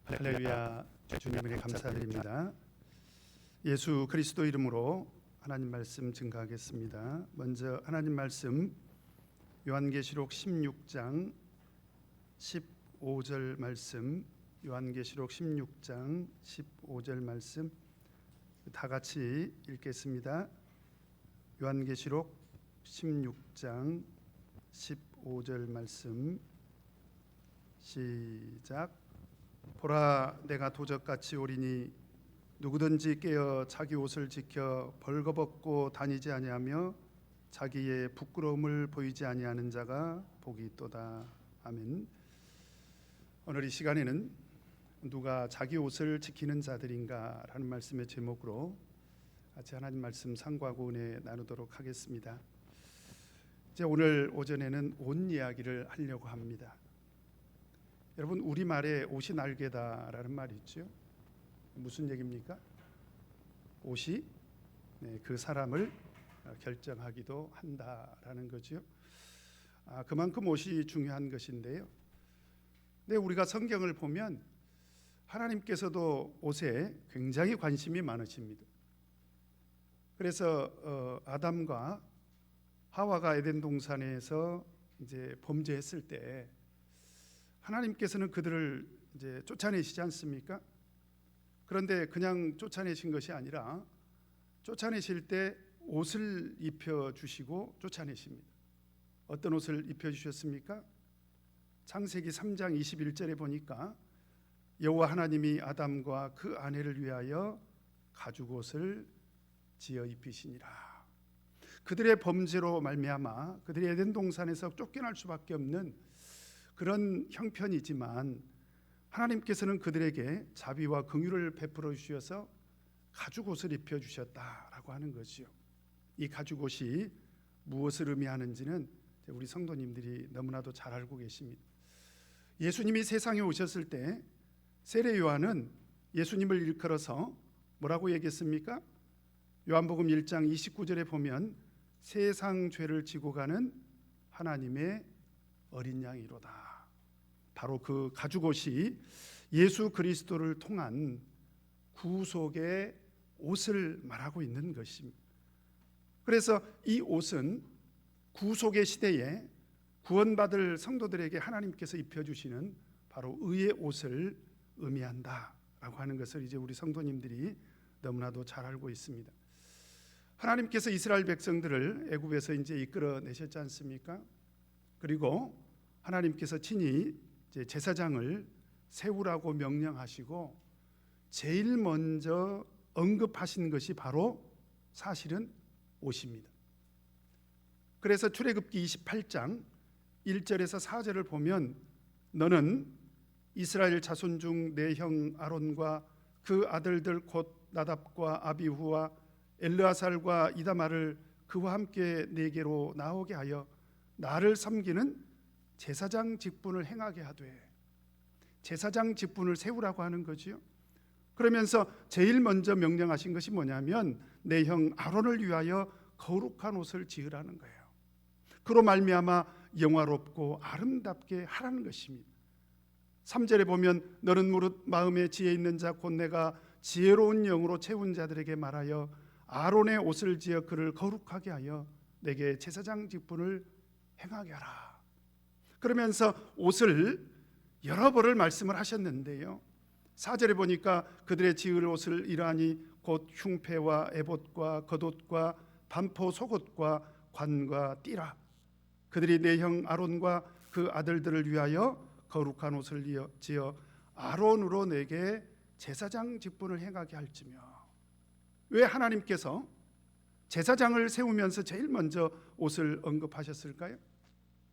할렐루야. 주님을 감사드립니다. 예수 그리스도 이름으로 하나님 말씀 증거하겠습니다. 먼저 하나님 말씀 요한계시록 16장 15절 말씀, 요한계시록 16장 15절 말씀 다 같이 읽겠습니다. 요한계시록 16장 15절 말씀 시작. 보라, 내가 도적같이 오리니 누구든지 깨어 자기 옷을 지켜 벌거벗고 다니지 아니하며 자기의 부끄러움을 보이지 아니하는 자가 복이 있도다. 아멘. 오늘 이 시간에는 누가 자기 옷을 지키는 자들인가 라는 말씀의 제목으로 같이 하나님 말씀 상고하고 은혜 나누도록 하겠습니다. 이제 오늘 오전에는 옷 이야기를 하려고 합니다. 여러분, 우리말에 옷이 날개다라는 말이 있죠. 무슨 얘기입니까? 옷이 그 사람을 결정하기도 한다라는 거죠. 그만큼 옷이 중요한 것인데요. 근데 우리가 성경을 보면 하나님께서도 옷에 굉장히 관심이 많으십니다. 그래서 아담과 하와가 에덴 동산에서 이제 범죄했을 때 하나님께서는 그들을 이제 쫓아내시지 않습니까? 그런데 그냥 쫓아내신 것이 아니라 쫓아내실 때 옷을 입혀 주시고 쫓아내십니다. 어떤 옷을 입혀 주셨습니까? 창세기 3장 21절에 보니까 여호와 하나님이 아담과 그 아내를 위하여 가죽옷을 지어 입히시니라. 그들의 범죄로 말미암아 그들이 에덴 동산에서 쫓겨날 수밖에 없는 그런 형편이지만 하나님께서는 그들에게 자비와 긍휼을 베풀어 주셔서 가죽옷을 입혀 주셨다라고 하는 거지요. 이 가죽옷이 무엇을 의미하는지는 우리 성도님들이 너무나도 잘 알고 계십니다. 예수님이 세상에 오셨을 때 세례 요한은 예수님을 일컬어서 뭐라고 얘기했습니까? 요한복음 1장 29절에 보면 세상 죄를 지고 가는 하나님의 어린 양이로다. 바로 그 가죽옷이 예수 그리스도를 통한 구속의 옷을 말하고 있는 것입니다. 그래서 이 옷은 구속의 시대에 구원받을 성도들에게 하나님께서 입혀주시는 바로 의의 옷을 의미한다라고 하는 것을 이제 우리 성도님들이 너무나도 잘 알고 있습니다. 하나님께서 이스라엘 백성들을 애굽에서 이제 이끌어내셨지 않습니까? 그리고 하나님께서 친히 이제 제사장을 세우라고 명령하시고 제일 먼저 언급하신 것이 바로 사실은 옷입니다. 그래서 출애굽기 28장 1절에서 4절을 보면 너는 이스라엘 자손 중 내 형 아론과 그 아들들 곧 나답과 아비후와 엘르아살과 이다말을 그와 함께 내게로 나오게 하여 나를 섬기는 제사장 직분을 행하게 하되, 제사장 직분을 세우라고 하는 거지요. 그러면서 제일 먼저 명령하신 것이 뭐냐면 내 형 아론을 위하여 거룩한 옷을 지으라는 거예요. 그로 말미암아 영화롭고 아름답게 하라는 것입니다. 3절에 보면 너는 무릇 마음에 지혜 있는 자 곧 내가 지혜로운 영으로 채운 자들에게 말하여 아론의 옷을 지어 그를 거룩하게 하여 내게 제사장 직분을 행하게 하라. 그러면서 옷을 여러 벌을 말씀을 하셨는데요, 4절에 보니까 그들의 지을 옷을 이러하니 곧 흉패와 에봇과 겉옷과 반포 속옷과 관과 띠라. 그들이 내 형 아론과 그 아들들을 위하여 거룩한 옷을 지어 아론으로 내게 제사장 직분을 행하게 할지며. 왜 하나님께서 제사장을 세우면서 제일 먼저 옷을 언급하셨을까요?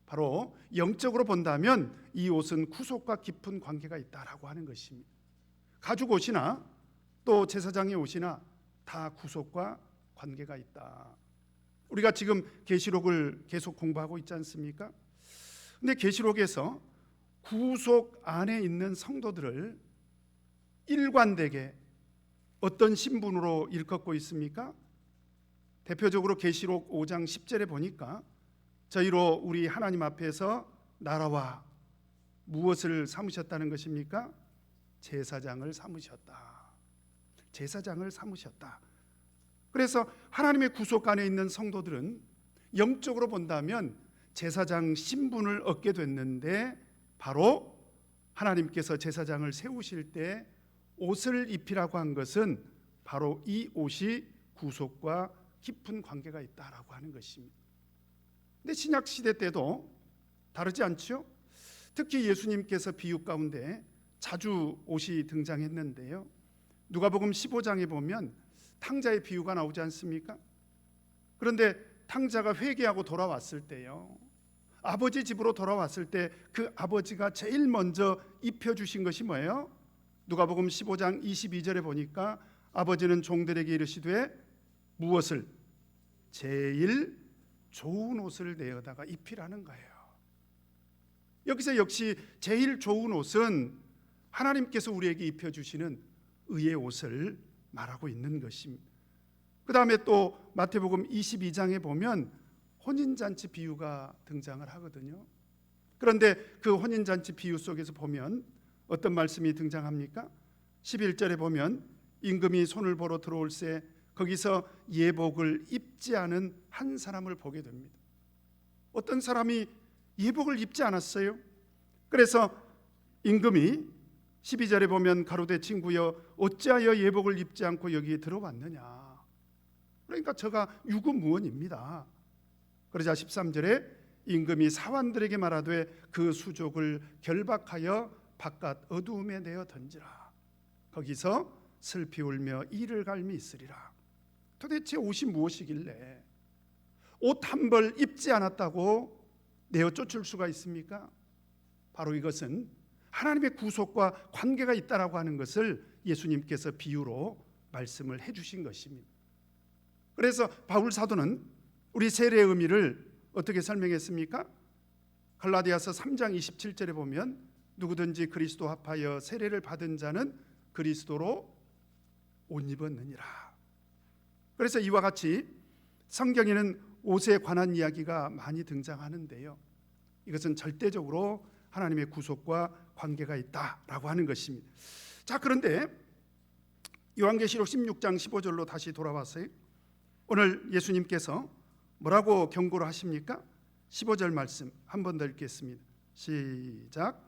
바로 영적으로 본다면 이 옷은 구속과 깊은 관계가 있다라고 하는 것입니다. 가죽 옷이나 또 제사장의 옷이나 다 구속과 관계가 있다. 우리가 지금 계시록을 계속 공부하고 있지 않습니까? 근데 계시록에서 구속 안에 있는 성도들을 일관되게 어떤 신분으로 일컫고 있습니까? 대표적으로 계시록 5장 10절에 보니까 저희로 우리 하나님 앞에서 나라와 무엇을 삼으셨다는 것입니까? 제사장을 삼으셨다. 제사장을 삼으셨다. 그래서 하나님의 구속 안에 있는 성도들은 영적으로 본다면 제사장 신분을 얻게 됐는데, 바로 하나님께서 제사장을 세우실 때 옷을 입히라고 한 것은 바로 이 옷이 구속과 깊은 관계가 있다라고 하는 것입니다. 근데 신약 시대 때도 다르지 않죠? 특히 예수님께서 비유 가운데 자주 옷이 등장했는데요, 누가복음 15장에 보면 탕자의 비유가 나오지 않습니까? 그런데 탕자가 회개하고 돌아왔을 때요, 아버지 집으로 돌아왔을 때 그 아버지가 제일 먼저 입혀주신 것이 뭐예요? 누가복음 15장 22절에 보니까 아버지는 종들에게 이르시되 무엇을? 제일 좋은 옷을 내어다가 입히라는 거예요. 여기서 역시 제일 좋은 옷은 하나님께서 우리에게 입혀주시는 의의 옷을 말하고 있는 것입니다. 그 다음에 또 마태복음 22장에 보면 혼인잔치 비유가 등장을 하거든요. 그런데 그 혼인잔치 비유 속에서 보면 어떤 말씀이 등장합니까? 11절에 보면 임금이 손을 보러 들어올새 거기서 예복을 입지 않은 한 사람을 보게 됩니다. 어떤 사람이 예복을 입지 않았어요. 그래서 임금이 12절에 보면 가로되 친구여 어찌하여 예복을 입지 않고 여기에 들어왔느냐. 그러니까 저가 유구무원입니다. 그러자 13절에 임금이 사환들에게 말하되 그 수족을 결박하여 바깥 어두움에 내어 던지라. 거기서 슬피 울며 이를 갈미 있으리라. 도대체 옷이 무엇이길래 옷 한 벌 입지 않았다고 내어 쫓을 수가 있습니까? 바로 이것은 하나님의 구속과 관계가 있다라고 하는 것을 예수님께서 비유로 말씀을 해주신 것입니다. 그래서 바울 사도는 우리 세례의 의미를 어떻게 설명했습니까? 갈라디아서 3장 27절에 보면 누구든지 그리스도 합하여 세례를 받은 자는 그리스도로 옷 입었느니라. 그래서 이와 같이 성경에는 옷에 관한 이야기가 많이 등장하는데요, 이것은 절대적으로 하나님의 구속과 관계가 있다라고 하는 것입니다. 자, 그런데 요한계시록 16장 15절로 다시 돌아왔어요. 오늘 예수님께서 뭐라고 경고를 하십니까? 15절 말씀 한 번 더 읽겠습니다. 시작.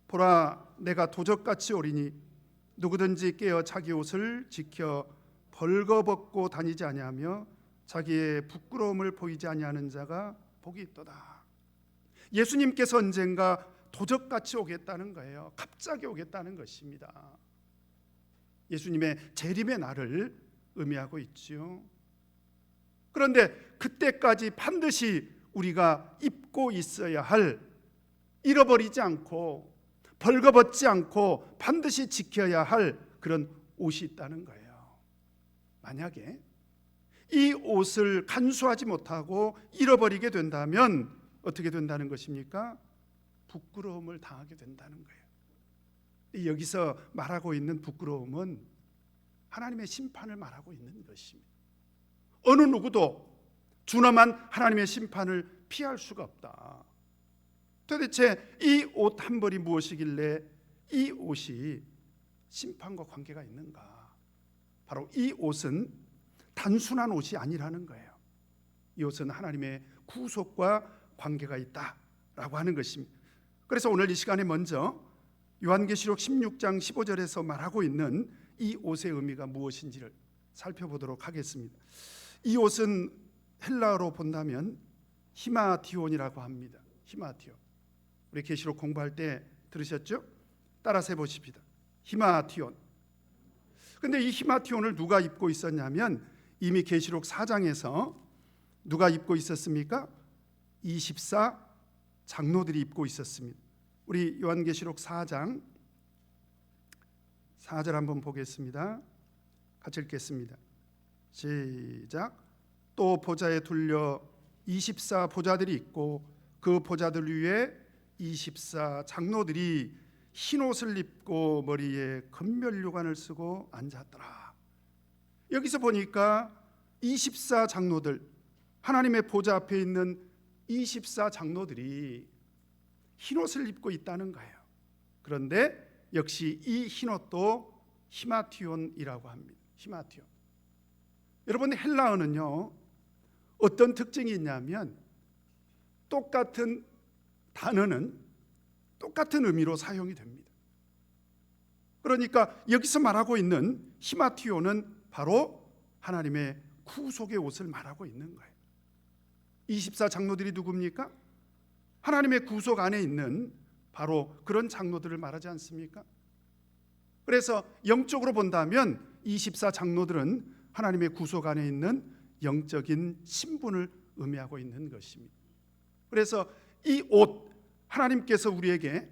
보라 내가 도적같이 오리니 누구든지 깨어 자기 옷을 지켜 벌거벗고 다니지 아니하며 자기의 부끄러움을 보이지 아니하는 자가 복이 있도다. 예수님께서 언젠가 도적같이 오겠다는 거예요. 갑자기 오겠다는 것입니다. 예수님의 재림의 날을 의미하고 있지요. 그런데 그때까지 반드시 우리가 입고 있어야 할, 잃어버리지 않고 벌거벗지 않고 반드시 지켜야 할 그런 옷이 있다는 거예요. 만약에 이 옷을 간수하지 못하고 잃어버리게 된다면 어떻게 된다는 것입니까? 부끄러움을 당하게 된다는 거예요. 여기서 말하고 있는 부끄러움은 하나님의 심판을 말하고 있는 것입니다. 어느 누구도 준엄한 하나님의 심판을 피할 수가 없다. 도대체 이 옷 한 벌이 무엇이길래 이 옷이 심판과 관계가 있는가? 바로 이 옷은 단순한 옷이 아니라는 거예요. 이 옷은 하나님의 구속과 관계가 있다라고 하는 것입니다. 그래서 오늘 이 시간에 먼저 요한계시록 16장 15절에서 말하고 있는 이 옷의 의미가 무엇인지를 살펴보도록 하겠습니다. 이 옷은 헬라어로 본다면 히마티온이라고 합니다. 히마티온. 우리 계시록 공부할 때 들으셨죠? 따라서 해보십시다. 히마티온. 근데 이 히마티온을 누가 입고 있었냐면 이미 계시록 4장에서 누가 입고 있었습니까? 24 장로들이 입고 있었습니다. 우리 요한계시록 4장 4절 한번 보겠습니다. 같이 읽겠습니다. 시작. 또 보좌에 둘려 24 보좌들이 있고 그 보좌들 위에 24 장로들이 흰 옷을 입고 머리에 금면류관을 쓰고 앉았더라. 여기서 보니까 24 장로들, 하나님의 보좌 앞에 있는 24 장로들이 흰 옷을 입고 있다는 거예요. 그런데 역시 이 흰옷도 히마티온이라고 합니다. 히마티온. 여러분, 헬라어는요 어떤 특징이 있냐면 똑같은 단어는 똑같은 의미로 사용이 됩니다. 그러니까 여기서 말하고 있는 히마티온은 바로 하나님의 구속의 옷을 말하고 있는 거예요. 24장로들이 누굽니까? 하나님의 구속 안에 있는 바로 그런 장로들을 말하지 않습니까? 그래서 영적으로 본다면 24장로들은 하나님의 구속 안에 있는 영적인 신분을 의미하고 있는 것입니다. 그래서 이 옷, 하나님께서 우리에게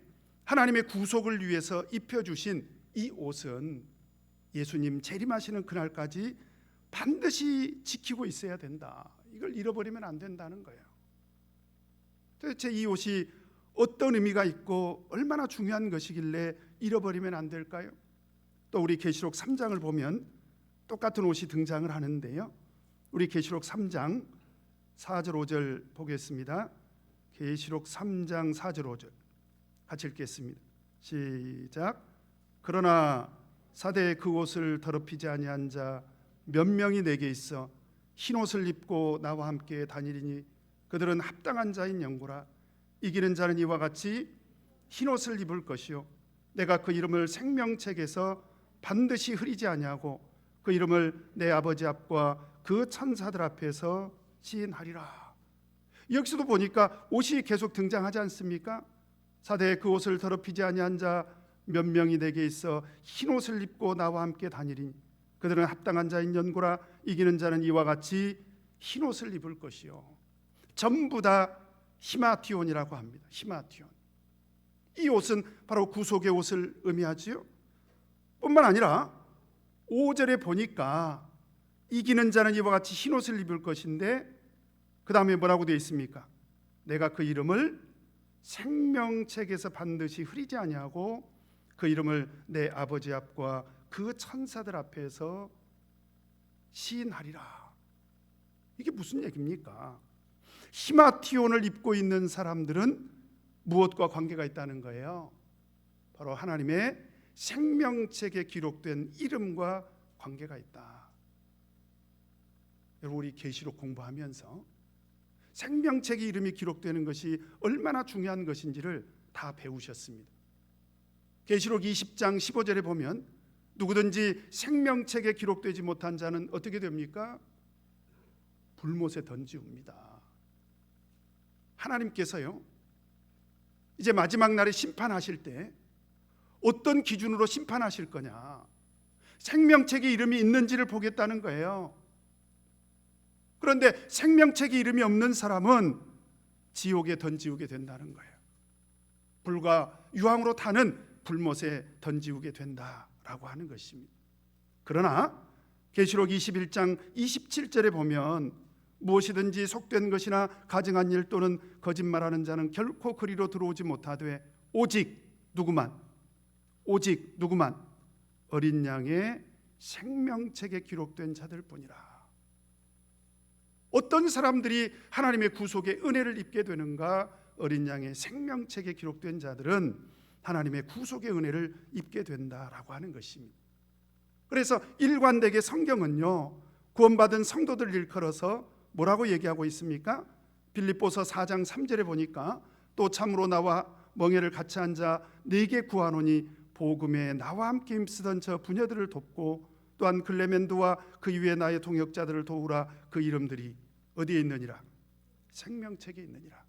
하나님의 구속을 위해서 입혀주신 이 옷은 예수님 재림하시는 그날까지 반드시 지키고 있어야 된다. 이걸 잃어버리면 안 된다는 거예요. 도대체 이 옷이 어떤 의미가 있고 얼마나 중요한 것이길래 잃어버리면 안 될까요? 또 우리 계시록 3장을 보면 똑같은 옷이 등장을 하는데요. 우리 계시록 3장 4절 5절 보겠습니다. 계시록 3장 4절 5절 같이 읽겠습니다. 시작. 그러나 사대에 그 옷을 더럽히지 아니한 자 몇 명이 내게 있어 흰옷을 입고 나와 함께 다니리니 그들은 합당한 자인 영고라. 이기는 자는 이와 같이 흰옷을 입을 것이요 내가 그 이름을 생명책에서 반드시 흐리지 아니하고 그 이름을 내 아버지 앞과 그 천사들 앞에서 시인하리라. 여기서도 보니까 옷이 계속 등장하지 않습니까? 사대에 그 옷을 더럽히지 아니한 자 몇 명이 내게 있어 흰옷을 입고 나와 함께 다니리니 그들은 합당한 자인 연고라. 이기는 자는 이와 같이 흰옷을 입을 것이요 전부 다 히마티온이라고 합니다. 히마티온. 이 옷은 바로 구속의 옷을 의미하지요. 뿐만 아니라 5절에 보니까 이기는 자는 이와 같이 흰옷을 입을 것인데 그 다음에 뭐라고 되어 있습니까? 내가 그 이름을 생명책에서 반드시 흐리지 아니하고 그 이름을 내 아버지 앞과 그 천사들 앞에서 시인하리라. 이게 무슨 얘기입니까? 히마티온을 입고 있는 사람들은 무엇과 관계가 있다는 거예요? 바로 하나님의 생명책에 기록된 이름과 관계가 있다. 여러분, 우리 계시록 공부하면서 생명책의 이름이 기록되는 것이 얼마나 중요한 것인지를 다 배우셨습니다. 계시록 20장 15절에 보면 누구든지 생명책에 기록되지 못한 자는 어떻게 됩니까? 불못에 던지웁니다. 하나님께서요 이제 마지막 날에 심판하실 때 어떤 기준으로 심판하실 거냐, 생명책에 이름이 있는지를 보겠다는 거예요. 그런데 생명책에 이름이 없는 사람은 지옥에 던지우게 된다는 거예요. 불과 유황으로 타는 불못에 던지우게 된다라고 하는 것입니다. 그러나 계시록 21장 27절에 보면 무엇이든지 속된 것이나 가증한 일 또는 거짓말하는 자는 결코 그리로 들어오지 못하되 오직 누구만 어린 양의 생명책에 기록된 자들 뿐이라. 어떤 사람들이 하나님의 구속의 은혜를 입게 되는가? 어린 양의 생명책에 기록된 자들은 하나님의 구속의 은혜를 입게 된다라고 하는 것입니다. 그래서 일관되게 성경은요 구원받은 성도들을 일컬어서 뭐라고 얘기하고 있습니까? 빌립보서 4장 3절에 보니까 또 참으로 나와 멍에를 같이 앉아 네게 구하노니 복음에 나와 함께 힘쓰던 저 부녀들을 돕고 또한 클레멘도와 그 이외 나의 동역자들을 도우라. 그 이름들이 어디에 있느니라? 생명책에 있느니라.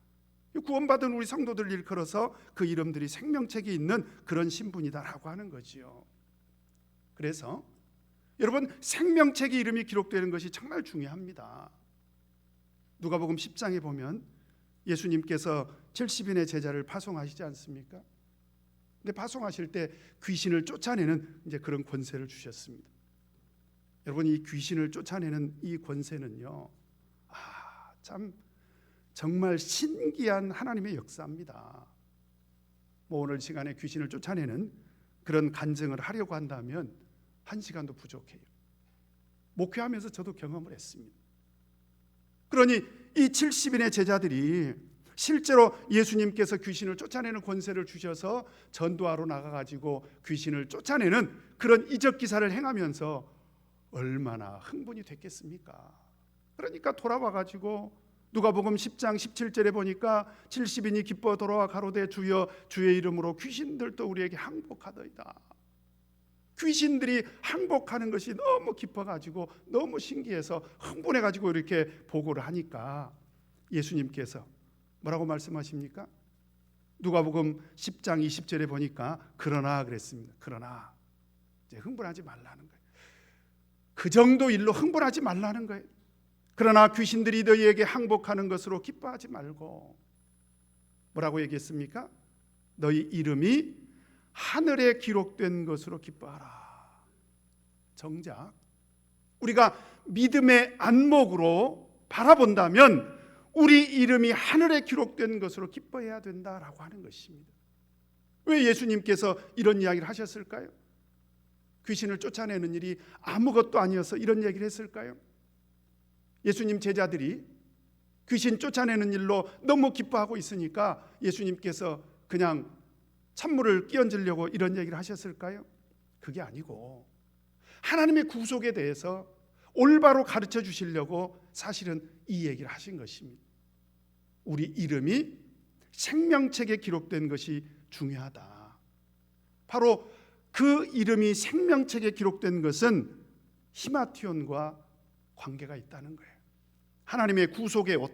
구원받은 우리 성도들을 일컬어서 그 이름들이 생명책에 있는 그런 신분이다라고 하는 거지요. 그래서 여러분, 생명책에 이름이 기록되는 것이 정말 중요합니다. 누가복음 10장에 보면 예수님께서 70인의 제자를 파송하시지 않습니까? 근데 파송하실 때 귀신을 쫓아내는 이제 그런 권세를 주셨습니다. 여러분, 이 귀신을 쫓아내는 이 권세는요, 참 정말 신기한 하나님의 역사입니다. 뭐 오늘 시간에 귀신을 쫓아내는 그런 간증을 하려고 한다면 1시간도 부족해요. 목회하면서 저도 경험을 했습니다. 그러니 이 70인의 제자들이 실제로 예수님께서 귀신을 쫓아내는 권세를 주셔서 전도하러 나가가지고 귀신을 쫓아내는 그런 이적 기사를 행하면서 얼마나 흥분이 됐겠습니까? 그러니까 돌아와가지고 누가복음 10장 17절에 보니까 70인이 기뻐 돌아와 가로되 주여 주의 이름으로 귀신들도 우리에게 항복하더이다. 귀신들이 항복하는 것이 너무 기뻐가지고 너무 신기해서 흥분해가지고 이렇게 보고를 하니까 예수님께서 뭐라고 말씀하십니까? 누가복음 10장 20절에 보니까 그러나 그랬습니다. 그러나 이제 흥분하지 말라는 거예요. 그 정도 일로 흥분하지 말라는 거예요. 그러나 귀신들이 너희에게 항복하는 것으로 기뻐하지 말고 뭐라고 얘기했습니까? 너희 이름이 하늘에 기록된 것으로 기뻐하라. 정작 우리가 믿음의 안목으로 바라본다면 우리 이름이 하늘에 기록된 것으로 기뻐해야 된다라고 하는 것입니다. 왜 예수님께서 이런 이야기를 하셨을까요? 귀신을 쫓아내는 일이 아무것도 아니어서 이런 얘기를 했을까요? 예수님 제자들이 귀신 쫓아내는 일로 너무 기뻐하고 있으니까 예수님께서 그냥 찬물을 끼얹으려고 이런 얘기를 하셨을까요? 그게 아니고 하나님의 구속에 대해서 올바로 가르쳐 주시려고 사실은 이 얘기를 하신 것입니다. 우리 이름이 생명책에 기록된 것이 중요하다. 바로 그 이름이 생명책에 기록된 것은 히마티온과 관계가 있다는 거예요. 하나님의 구속의 옷,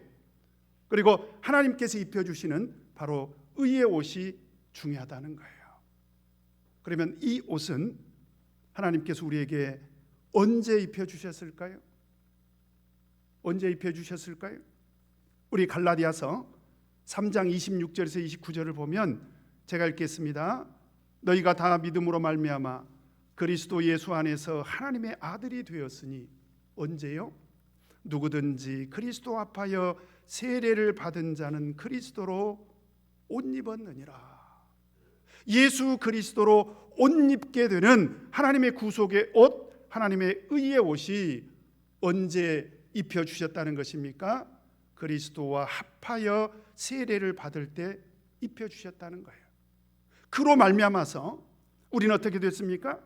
그리고 하나님께서 입혀주시는 바로 의의 옷이 중요하다는 거예요. 그러면 이 옷은 하나님께서 우리에게 언제 입혀주셨을까요? 언제 입혀주셨을까요? 우리 갈라디아서 3장 26절에서 29절을 보면 제가 읽겠습니다. 너희가 다 믿음으로 말미암아 그리스도 예수 안에서 하나님의 아들이 되었으니 언제요? 누구든지 그리스도 앞하여 세례를 받은 자는 그리스도로 옷 입었느니라. 예수 그리스도로 옷 입게 되는 하나님의 구속의 옷, 하나님의 의의 옷이 언제 입혀주셨다는 것입니까? 그리스도와 합하여 세례를 받을 때 입혀주셨다는 거예요. 그로 말미암아서 우리는 어떻게 됐습니까?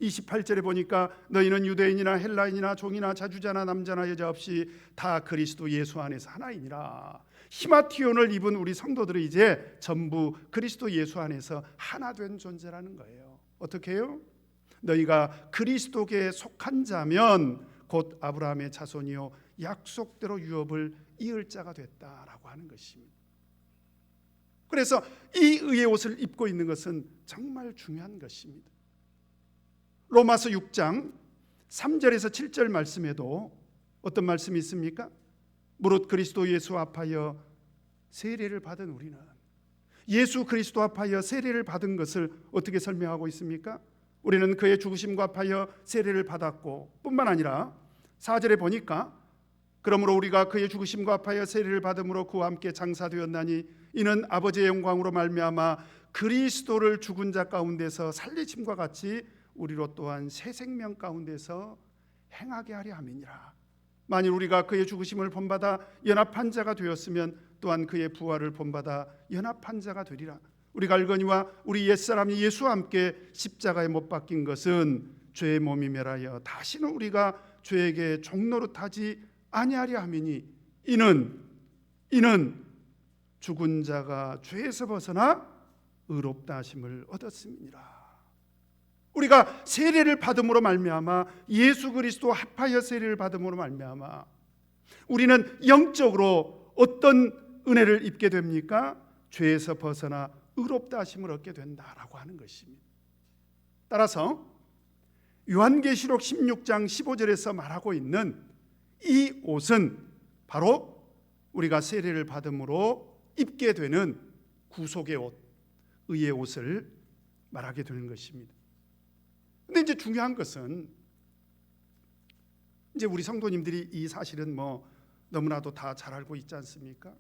28절에 보니까 너희는 유대인이나 헬라인이나 종이나 자주자나 남자나 여자 없이 다 그리스도 예수 안에서 하나이니라. 히마티온을 입은 우리 성도들은 이제 전부 그리스도 예수 안에서 하나 된 존재라는 거예요. 어떻게 해요? 너희가 그리스도께 속한 자면 곧 아브라함의 자손이요 약속대로 유업을 이을 자가 됐다라고 하는 것입니다. 그래서 이 의의 옷을 입고 있는 것은 정말 중요한 것입니다. 로마서 6장 3절에서 7절 말씀에도 어떤 말씀이 있습니까? 무릇 그리스도 예수 앞하여 세례를 받은 우리는, 예수 그리스도 앞하여 세례를 받은 것을 어떻게 설명하고 있습니까? 우리는 그의 죽으심과 합하여 세례를 받았고 뿐만 아니라 4절에 보니까 그러므로 우리가 그의 죽으심과 합하여 세례를 받음으로 그와 함께 장사되었나니 이는 아버지의 영광으로 말미암아 그리스도를 죽은 자 가운데서 살리심과 같이 우리로 또한 새 생명 가운데서 행하게 하려 함이니라. 만일 우리가 그의 죽으심을 본받아 연합한 자가 되었으면 또한 그의 부활을 본받아 연합한 자가 되리라. 우리가 알거니와 우리 옛사람이 예수와 함께 십자가에 못 박힌 것은 죄의 몸이 멸하여 다시는 우리가 죄에게 종노릇하지 아니하려 함이니 이는 죽은 자가 죄에서 벗어나 의롭다 하심을 얻었음이니라. 우리가 세례를 받음으로 말미암아 예수 그리스도 합하여 세례를 받음으로 말미암아 우리는 영적으로 어떤 은혜를 입게 됩니까? 죄에서 벗어나 의롭다 하심을 얻게 된다라고 하는 것입니다. 따라서 요한계시록 16장 15절에서 말하고 있는 이 옷은 바로 우리가 세례를 받음으로 입게 되는 구속의 옷, 의의 옷을 말하게 되는 것입니다. 근데 이제 중요한 것은 이제 우리 성도님들이 이 사실은 뭐 너무나도 다 잘 알고 있지 않습니까?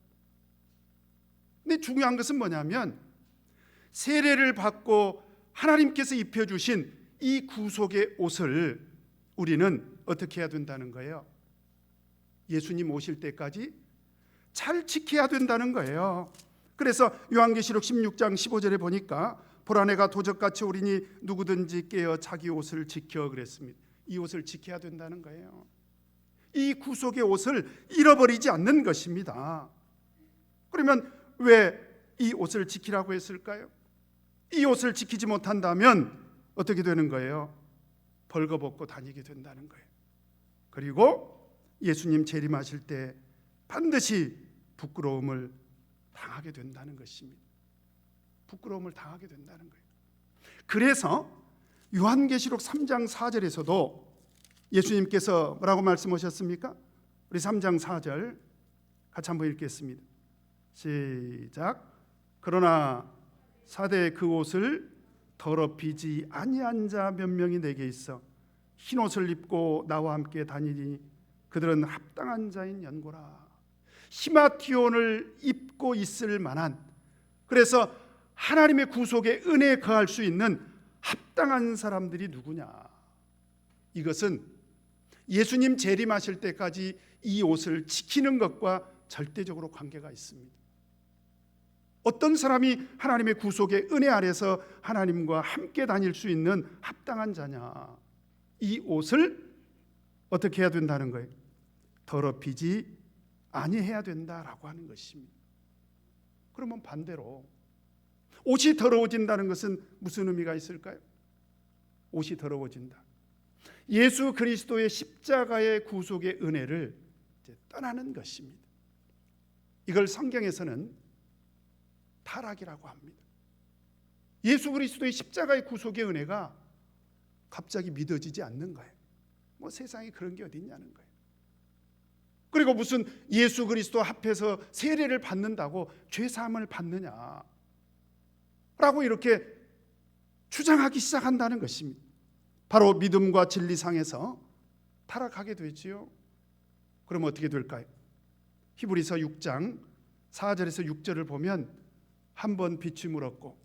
근데 중요한 것은 뭐냐면 세례를 받고 하나님께서 입혀주신 이 구속의 옷을 우리는 어떻게 해야 된다는 거예요? 예수님 오실 때까지 잘 지켜야 된다는 거예요. 그래서 요한계시록 16장 15절에 보니까 보라 내가 도적같이 오리니 누구든지 깨어 자기 옷을 지켜 그랬습니다. 이 옷을 지켜야 된다는 거예요. 이 구속의 옷을 잃어버리지 않는 것입니다. 그러면 왜 이 옷을 지키라고 했을까요? 이 옷을 지키지 못한다면 어떻게 되는 거예요? 벌거벗고 다니게 된다는 거예요. 그리고 예수님 재림하실 때 반드시 부끄러움을 당하게 된다는 것입니다. 부끄러움을 당하게 된다는 거예요. 그래서 요한계시록 3장 4절에서도 예수님께서 뭐라고 말씀하셨습니까? 우리 3장 4절 같이 한번 읽겠습니다. 시작. 그러나 사대 그 옷을 더럽히지 아니한 자 몇 명이 내게 있어 흰 옷을 입고 나와 함께 다니니 그들은 합당한 자인 연고라. 히마티온을 입고 있을 만한, 그래서 하나님의 구속의 은혜에 거할 수 있는 합당한 사람들이 누구냐? 이것은 예수님 재림하실 때까지 이 옷을 지키는 것과 절대적으로 관계가 있습니다. 어떤 사람이 하나님의 구속의 은혜 아래서 하나님과 함께 다닐 수 있는 합당한 자냐? 이 옷을 어떻게 해야 된다는 거예요? 더럽히지 아니해야 된다라고 하는 것입니다. 그러면 반대로 옷이 더러워진다는 것은 무슨 의미가 있을까요? 옷이 더러워진다. 예수 그리스도의 십자가의 구속의 은혜를 이제 떠나는 것입니다. 이걸 성경에서는 타락이라고 합니다. 예수 그리스도의 십자가의 구속의 은혜가 갑자기 믿어지지 않는 거예요. 뭐 세상에 그런 게 어디 있냐는 거예요. 그리고 무슨 예수 그리스도 앞에서 세례를 받는다고 죄 사함을 받느냐 라고 이렇게 주장하기 시작한다는 것입니다. 바로 믿음과 진리상에서 타락하게 되지요. 그럼 어떻게 될까요? 히브리서 6장 4절에서 6절을 보면 한 번 비춤을 얻고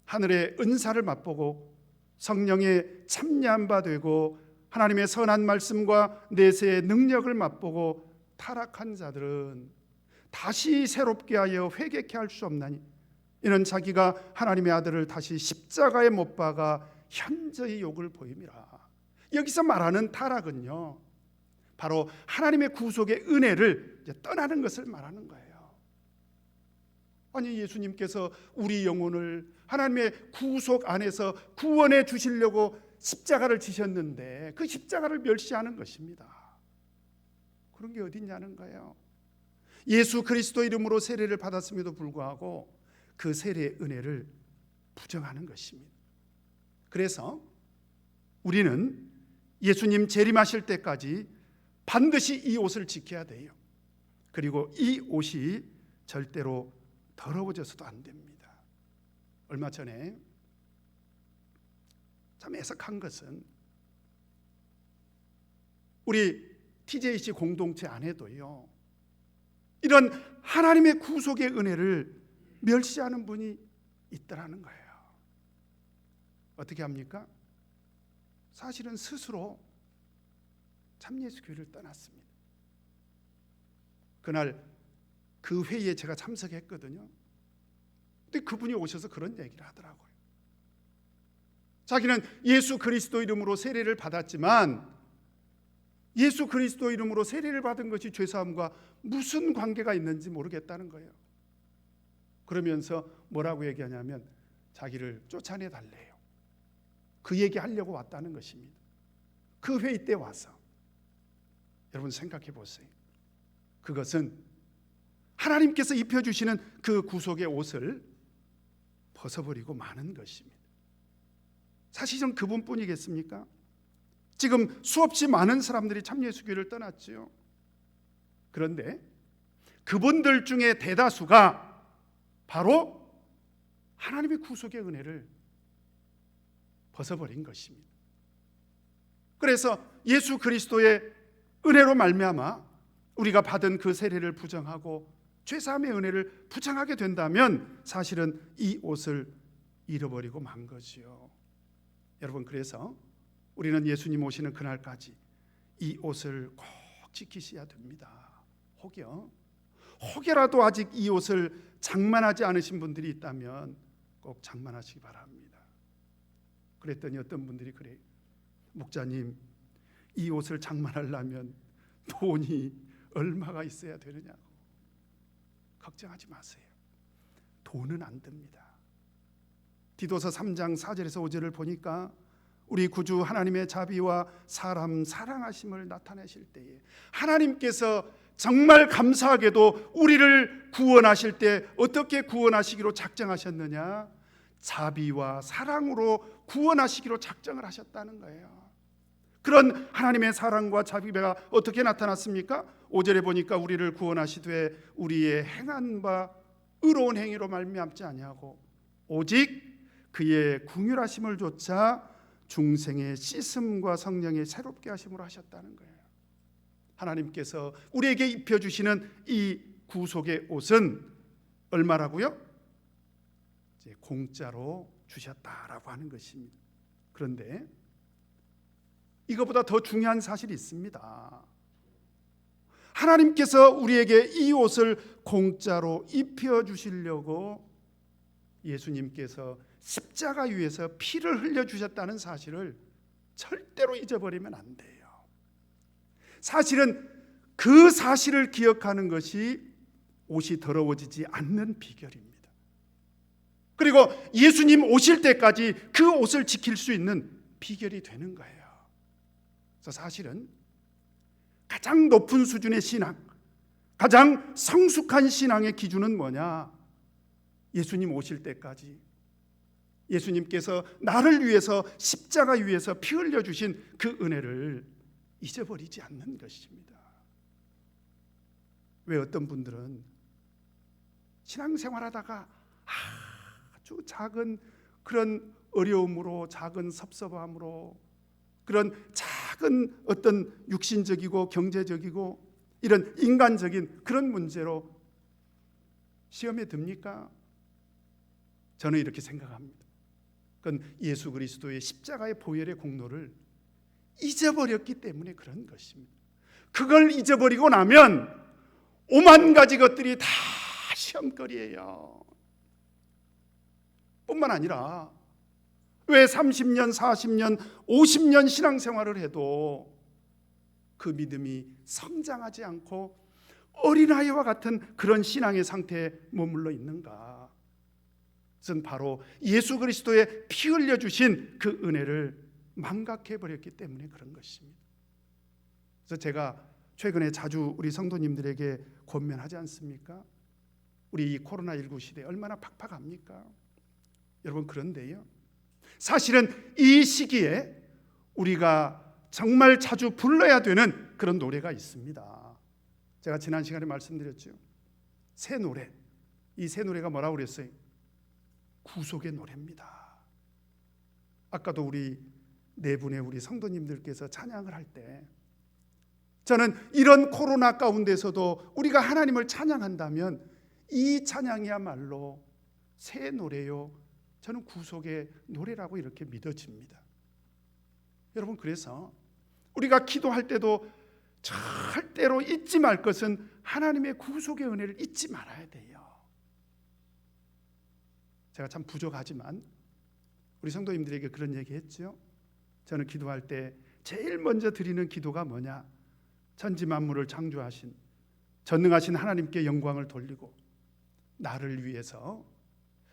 하늘의 은사를 맛보고 성령의 참여한 바 되고 하나님의 선한 말씀과 내세의 능력을 맛보고 타락한 자들은 다시 새롭게 하여 회개케 할 수 없나니 이는 자기가 하나님의 아들을 다시 십자가에 못 박아 현저히 욕을 보임이라. 여기서 말하는 타락은요, 바로 하나님의 구속의 은혜를 이제 떠나는 것을 말하는 거예요. 아니 예수님께서 우리 영혼을 하나님의 구속 안에서 구원해 주시려고 십자가를 지셨는데 그 십자가를 멸시하는 것입니다. 그런 게 어디 있냐는 거예요. 예수 그리스도 이름으로 세례를 받았음에도 불구하고 그 세례의 은혜를 부정하는 것입니다. 그래서 우리는 예수님 재림하실 때까지 반드시 이 옷을 지켜야 돼요. 그리고 이 옷이 절대로 더러워져서도 안 됩니다. 얼마 전에 참 애석한 것은 우리 TJC 공동체 안에도요, 이런 하나님의 구속의 은혜를 멸시하는 분이 있더라는 거예요. 어떻게 합니까? 사실은 스스로 참예수교회를 떠났습니다. 그날 그 회의에 제가 참석했거든요. 근데 그분이 오셔서 그런 얘기를 하더라고요. 자기는 예수 그리스도 이름으로 세례를 받았지만 예수 그리스도 이름으로 세례를 받은 것이 죄사함과 무슨 관계가 있는지 모르겠다는 거예요. 그러면서 뭐라고 얘기하냐면 자기를 쫓아내 달래요. 그 얘기하려고 왔다는 것입니다. 그 회의 때 와서. 여러분 생각해 보세요. 그것은 하나님께서 입혀주시는 그 구속의 옷을 벗어버리고 마는 것입니다. 사실은 그분뿐이겠습니까? 지금 수없이 많은 사람들이 참예수교회를 떠났지요. 그런데 그분들 중에 대다수가 바로 하나님의 구속의 은혜를 벗어버린 것입니다. 그래서 예수 그리스도의 은혜로 말미암아 우리가 받은 그 세례를 부정하고 죄사함의 은혜를 부정하게 된다면 사실은 이 옷을 잃어버리고 만 거지요. 여러분, 그래서 우리는 예수님 오시는 그날까지 이 옷을 꼭 지키셔야 됩니다. 혹여 혹여라도 아직 이 옷을 장만하지 않으신 분들이 있다면 꼭 장만하시기 바랍니다. 그랬더니 어떤 분들이 그래요. 목자님, 이 옷을 장만하려면 돈이 얼마가 있어야 되느냐고. 걱정하지 마세요. 돈은 안 듭니다. 디도서 3장 4절에서 5절을 보니까 우리 구주 하나님의 자비와 사람 사랑하심을 나타내실 때에 하나님께서 정말 감사하게도 우리를 구원하실 때 어떻게 구원하시기로 작정하셨느냐? 자비와 사랑으로 구원하시기로 작정을 하셨다는 거예요. 그런 하나님의 사랑과 자비가 어떻게 나타났습니까? 5절에 보니까 우리를 구원하시되 우리의 행한 바 의로운 행위로 말미암지 아니하고 오직 그의 긍휼하심을 조차 중생의 씻음과 성령의 새롭게 하심으로 하셨다는 거예요. 하나님께서 우리에게 입혀주시는 이 구속의 옷은 얼마라고요? 이제 공짜로 주셨다라고 하는 것입니다. 그런데 이것보다 더 중요한 사실이 있습니다. 하나님께서 우리에게 이 옷을 공짜로 입혀주시려고 예수님께서 십자가 위에서 피를 흘려주셨다는 사실을 절대로 잊어버리면 안 돼요. 사실은 그 사실을 기억하는 것이 옷이 더러워지지 않는 비결입니다. 그리고 예수님 오실 때까지 그 옷을 지킬 수 있는 비결이 되는 거예요. 그래서 사실은 가장 높은 수준의 신앙, 가장 성숙한 신앙의 기준은 뭐냐? 예수님 오실 때까지 예수님께서 나를 위해서 십자가 위에서 피 흘려주신 그 은혜를 잊어버리지 않는 것입니다. 왜 어떤 분들은 신앙생활하다가 아주 작은 그런 어려움으로, 작은 섭섭함으로, 그런 작은 어떤 육신적이고 경제적이고 이런 인간적인 그런 문제로 시험에 듭니까? 저는 이렇게 생각합니다. 그건 예수 그리스도의 십자가의 보혈의 공로를 잊어버렸기 때문에 그런 것입니다. 그걸 잊어버리고 나면 오만 가지 것들이 다 시험거리예요. 뿐만 아니라 왜 30년, 40년, 50년 신앙생활을 해도 그 믿음이 성장하지 않고 어린아이와 같은 그런 신앙의 상태에 머물러 있는가? 그것은 바로 예수 그리스도의 피 흘려주신 그 은혜를 망각해버렸기 때문에 그런 것입니다. 그래서 제가 최근에 자주 우리 성도님들에게 권면하지 않습니까? 우리 이 코로나19 시대에 얼마나 팍팍합니까? 여러분, 그런데요, 사실은 이 시기에 우리가 정말 자주 불러야 되는 그런 노래가 있습니다. 제가 지난 시간에 말씀드렸죠. 새 노래. 이 새 노래가 뭐라고 그랬어요? 구속의 노래입니다. 아까도 우리 네 분의 우리 성도님들께서 찬양을 할 때 저는 이런 코로나 가운데서도 우리가 하나님을 찬양한다면 이 찬양이야말로 새 노래요, 저는 구속의 노래라고 이렇게 믿어집니다. 여러분, 그래서 우리가 기도할 때도 절대로 잊지 말 것은 하나님의 구속의 은혜를 잊지 말아야 돼요. 제가 참 부족하지만 우리 성도님들에게 그런 얘기 했죠. 저는 기도할 때 제일 먼저 드리는 기도가 뭐냐? 천지 만물을 창조하신 전능하신 하나님께 영광을 돌리고 나를 위해서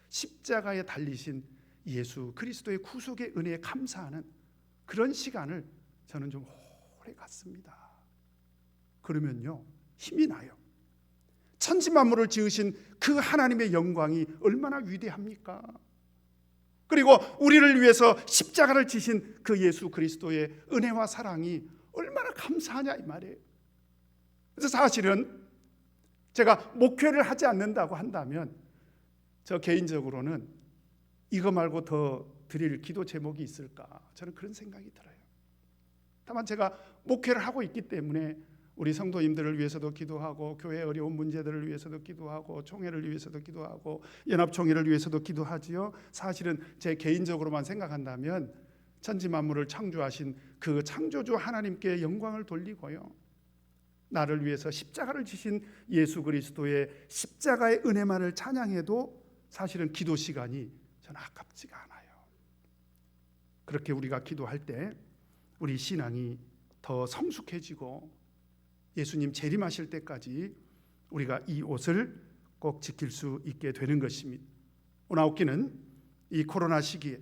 십자가에 달리신 예수 그리스도의 구속의 은혜에 감사하는 그런 시간을 저는 좀 오래 갖습니다. 그러면요, 힘이 나요. 천지 만물을 지으신 그 하나님의 영광이 얼마나 위대합니까? 그리고 우리를 위해서 십자가를 지신 그 예수 그리스도의 은혜와 사랑이 얼마나 감사하냐 이 말이에요. 그래서 사실은 제가 목회를 하지 않는다고 한다면 저 개인적으로는 이거 말고 더 드릴 기도 제목이 있을까, 저는 그런 생각이 들어요. 다만 제가 목회를 하고 있기 때문에 우리 성도님들을 위해서도 기도하고 교회의 어려운 문제들을 위해서도 기도하고 총회를 위해서도 기도하고 연합총회를 위해서도 기도하지요. 사실은 제 개인적으로만 생각한다면 천지 만물을 창조하신 그 창조주 하나님께 영광을 돌리고요, 나를 위해서 십자가를 지신 예수 그리스도의 십자가의 은혜만을 찬양해도 사실은 기도 시간이 저는 아깝지가 않아요. 그렇게 우리가 기도할 때 우리 신앙이 더 성숙해지고 예수님 재림하실 때까지 우리가 이 옷을 꼭 지킬 수 있게 되는 것입니다. 오나옵기는 이 코로나 시기에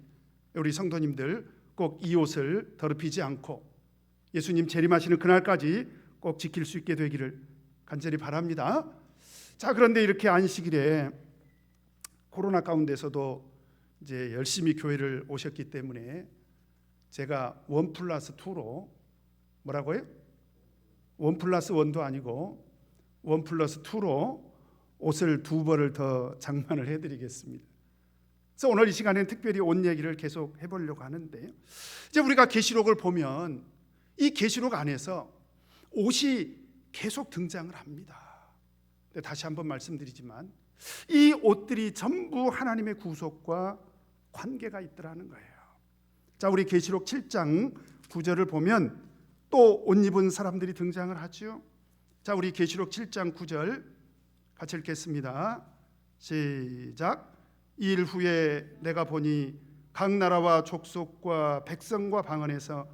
우리 성도님들 꼭 이 옷을 더럽히지 않고 예수님 재림하시는 그날까지 꼭 지킬 수 있게 되기를 간절히 바랍니다. 자, 그런데 이렇게 안식일에 코로나 가운데서도 이제 열심히 교회를 오셨기 때문에 제가 1+2로 뭐라고요? 1+1도 아니고 1+2로 옷을 2벌을 더 장만을 해드리겠습니다. 그래서 오늘 이 시간에는 특별히 옷 얘기를 계속 해보려고 하는데요. 이제 우리가 계시록을 보면 이 계시록 안에서 옷이 계속 등장을 합니다. 다시 한번 말씀드리지만 이 옷들이 전부 하나님의 구속과 관계가 있더라는 거예요. 자, 우리 계시록 7장 9절을 보면 또 옷 입은 사람들이 등장을 하죠. 자, 우리 계시록 7장 9절 같이 읽겠습니다. 시작. 이 일 후에 내가 보니 각 나라와 족속과 백성과 방언에서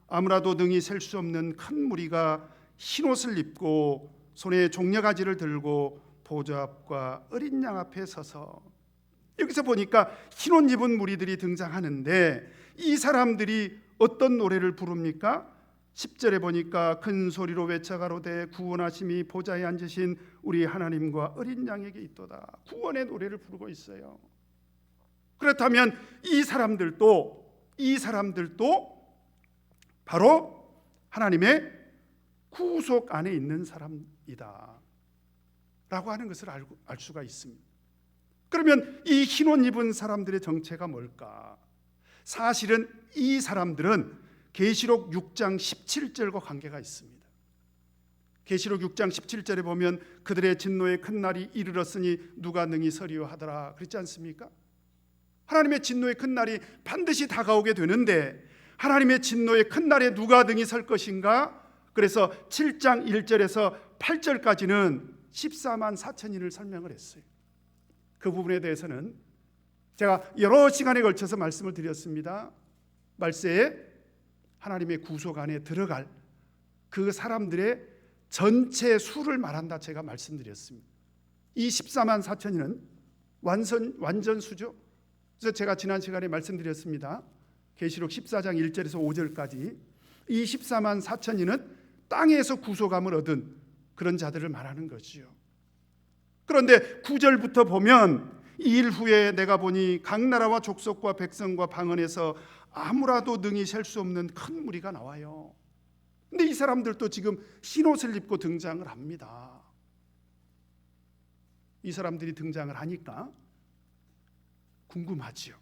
아무라도 능히 셀 수 없는 큰 무리가 흰옷을 입고 손에 종려가지를 들고 보좌 앞과 어린 양 앞에 서서, 여기서 보니까 흰옷 입은 무리들이 등장하는데 이 사람들이 어떤 노래를 부릅니까? 10절에 보니까 큰 소리로 외쳐가로되 구원하심이 보좌에 앉으신 우리 하나님과 어린 양에게 있도다. 구원의 노래를 부르고 있어요. 그렇다면 이 사람들도 바로 하나님의 구속 안에 있는 사람이다 라고 하는 것을 알 수가 있습니다. 그러면 이 흰옷 입은 사람들의 정체가 뭘까? 사실은 이 사람들은 계시록 6장 17절과 관계가 있습니다. 계시록 6장 17절에 보면 그들의 진노의 큰 날이 이르렀으니 누가 능히 서리요 하더라 그랬지 않습니까? 하나님의 진노의 큰 날이 반드시 다가오게 되는데 하나님의 진노의 큰 날에 누가 능히 설 것인가? 그래서 7장 1절에서 8절까지는 14만 4천인을 설명을 했어요. 그 부분에 대해서는 제가 여러 시간에 걸쳐서 말씀을 드렸습니다. 말세에 하나님의 구속 안에 들어갈 그 사람들의 전체 수를 말한다 제가 말씀드렸습니다. 이 14만 4천인은 완전 수죠. 그래서 제가 지난 시간에 말씀드렸습니다. 계시록 14장 1절에서 5절까지 이 14만 4천인은 땅에서 구속함을 얻은 그런 자들을 말하는 것이죠. 그런데 9절부터 보면 이 일 후에 내가 보니 각 나라와 족속과 백성과 방언에서 아무라도 능히 셀 수 없는 큰 무리가 나와요. 근데 이 사람들도 지금 흰옷을 입고 등장을 합니다. 이 사람들이 등장을 하니까 궁금하지요.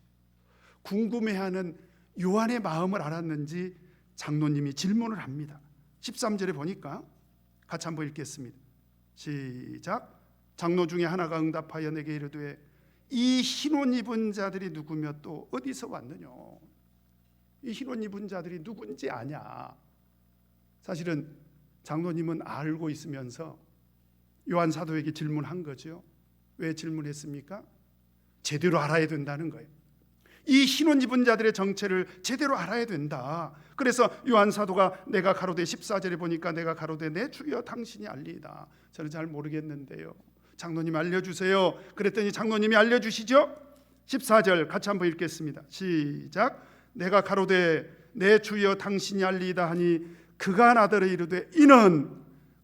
궁금해하는 요한의 마음을 알았는지 장로님이 질문을 합니다. 13절에 보니까 같이 한번 읽겠습니다. 시작. 장로 중에 하나가 응답하여 내게 이르되 이 흰옷 입은 자들이 누구며 또 어디서 왔느냐? 이 흰옷 입은 자들이 누군지 아냐? 사실은 장로님은 알고 있으면서 요한 사도에게 질문한 거죠. 왜 질문했습니까? 제대로 알아야 된다는 거예요. 이 흰옷 입은 자들의 정체를 제대로 알아야 된다. 그래서 요한 사도가 내가 가로되 14절에 보니까 내가 가로되 내 주여 당신이 알리이다. 저는 잘 모르겠는데요. 장로님 알려주세요. 그랬더니 장로님이 알려주시죠. 14절 같이 한번 읽겠습니다. 시작. 내가 가로되 내 주여 당신이 알리이다 하니 그가 나더러 이르되 이는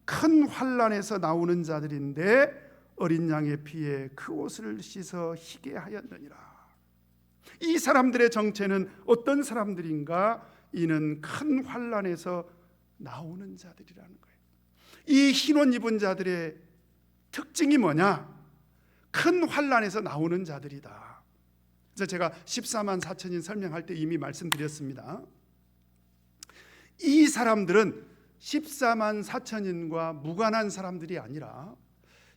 큰 환난에서 나오는 자들인데 어린 양의 피에 그 옷을 씻어 희게 하였느니라. 이 사람들의 정체는 어떤 사람들인가? 이는 큰 환난에서 나오는 자들이라는 거예요. 이 흰옷 입은 자들의 특징이 뭐냐? 큰 환난에서 나오는 자들이다. 그래서 제가 14만 4천인 설명할 때 이미 말씀드렸습니다. 이 사람들은 14만 4천인과 무관한 사람들이 아니라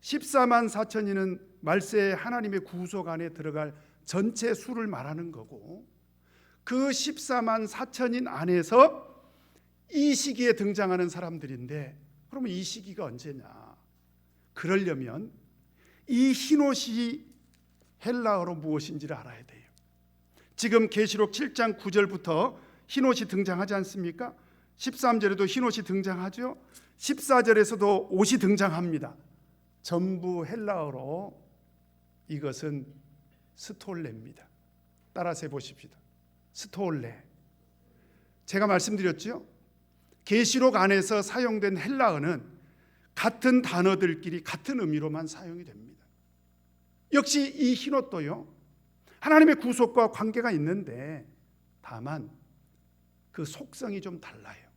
14만 4천인은 말세에 하나님의 구속 안에 들어갈 전체 수를 말하는 거고, 그 14만 4천인 안에서 이 시기에 등장하는 사람들인데, 그러면 이 시기가 언제냐? 그러려면 이 흰옷이 헬라어로 무엇인지를 알아야 돼요. 지금 계시록 7장 9절부터 흰옷이 등장하지 않습니까? 13절에도 흰옷이 등장하죠. 14절에서도 옷이 등장합니다. 전부 헬라어로 이것은 스톨레입니다. 따라서 해보십시다. 스톨레. 제가 말씀드렸죠. 계시록 안에서 사용된 헬라어는 같은 단어들끼리 같은 의미로만 사용이 됩니다. 역시 이 흰옷도요, 하나님의 구속과 관계가 있는데 다만 그 속성이 좀 달라요.